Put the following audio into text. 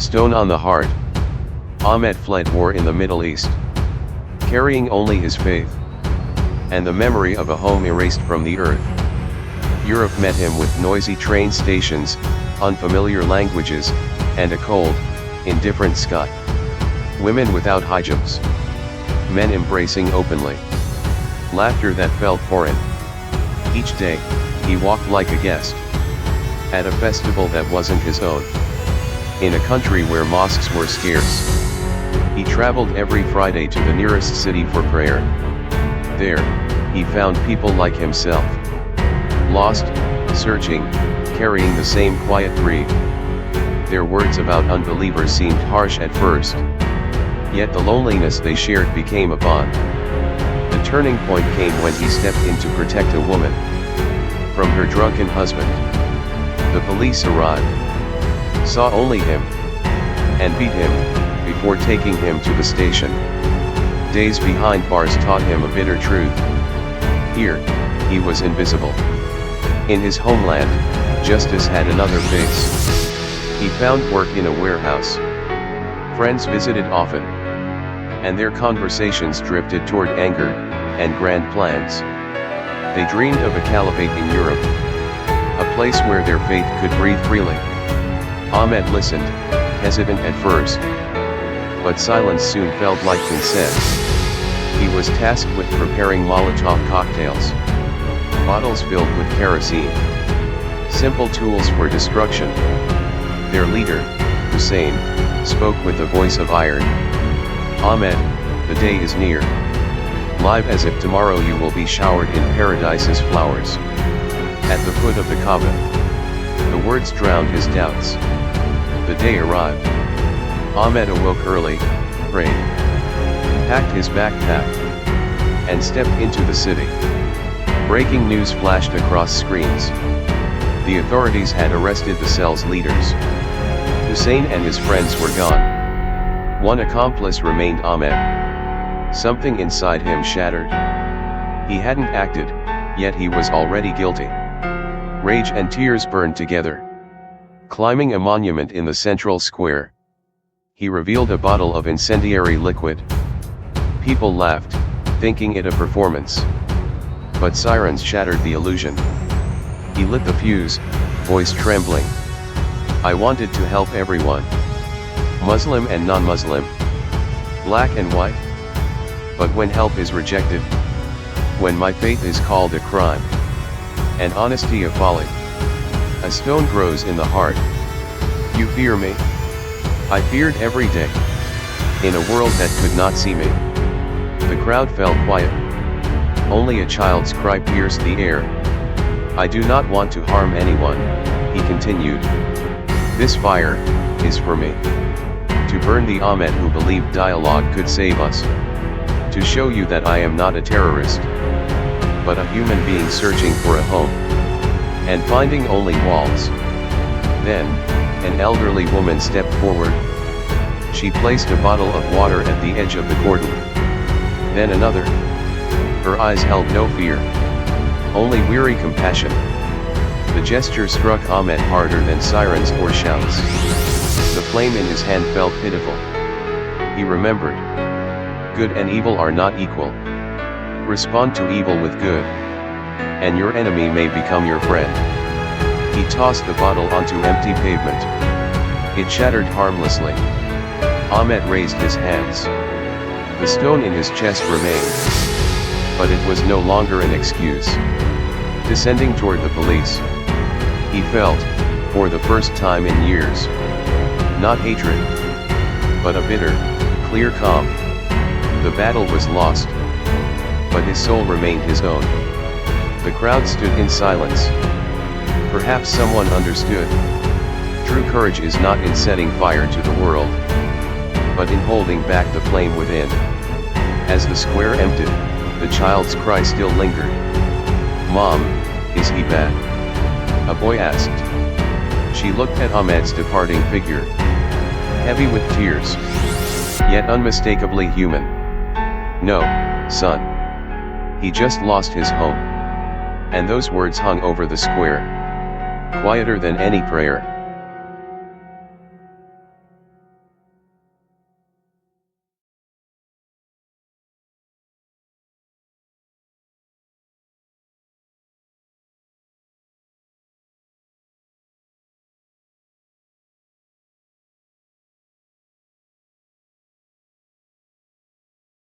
Stone on the heart. Ahmed fled war in the Middle East, carrying only his faith, and the memory of a home erased from the earth. Europe met him with noisy train stations, unfamiliar languages, and a cold, indifferent sky. Women without hijabs. Men embracing openly. Laughter that felt foreign. Each day, he walked like a guest. At a festival that wasn't his own. In a country where mosques were scarce. He traveled every Friday to the nearest city for prayer. There, he found people like himself. Lost, searching, carrying the same quiet grief. Their words about unbelievers seemed harsh at first. Yet the loneliness they shared became a bond. The turning point came when he stepped in to protect a woman from her drunken husband. The police arrived, saw only him, and beat him, before taking him to the station. Days behind bars taught him a bitter truth. Here, he was invisible. In his homeland, justice had another face. He found work in a warehouse. Friends visited often, and their conversations drifted toward anger and grand plans. They dreamed of a caliphate in Europe, a place where their faith could breathe freely. Ahmed listened, hesitant at first, but silence soon felt like consent. He was tasked with preparing Molotov cocktails, bottles filled with kerosene, simple tools for destruction. Their leader, Hussein, spoke with a voice of iron. Ahmed, the day is near. Live as if tomorrow you will be showered in paradise's flowers. At the foot of the Kaaba. The words drowned his doubts. The day arrived. Ahmed awoke early, prayed, packed his backpack, and stepped into the city. Breaking news flashed across screens. The authorities had arrested the cell's leaders. Hussein and his friends were gone. One accomplice remained, Ahmed. Something inside him shattered. He hadn't acted, yet he was already guilty. Rage and tears burned together. Climbing a monument in the central square, he revealed a bottle of incendiary liquid. People laughed, thinking it a performance. But sirens shattered the illusion. He lit the fuse, voice trembling. I wanted to help everyone. Muslim and non-Muslim. Black and white. But when help is rejected, when my faith is called a crime, and honesty a folly, a stone grows in the heart. You fear me? I feared every day. In a world that could not see me. The crowd fell quiet. Only a child's cry pierced the air. I do not want to harm anyone, he continued. This fire is for me. To burn the Ahmed who believed dialogue could save us. To show you that I am not a terrorist, but a human being searching for a home, and finding only walls. Then, an elderly woman stepped forward. She placed a bottle of water at the edge of the cordon. Then another. Her eyes held no fear, only weary compassion. The gesture struck Ahmed harder than sirens or shouts. The flame in his hand felt pitiful. He remembered. Good and evil are not equal. Respond to evil with good, and your enemy may become your friend. He tossed the bottle onto empty pavement. It shattered harmlessly. Ahmed raised his hands. The stone in his chest remained. But it was no longer an excuse. Descending toward the police, he felt, for the first time in years, not hatred, but a bitter, clear calm. The battle was lost, but his soul remained his own. The crowd stood in silence. Perhaps someone understood. True courage is not in setting fire to the world, but in holding back the flame within. As the square emptied, the child's cry still lingered. Mom, is he bad? A boy asked. She looked at Ahmed's departing figure, heavy with tears, yet unmistakably human. No, son. He just lost his home. And those words hung over the square, quieter than any prayer.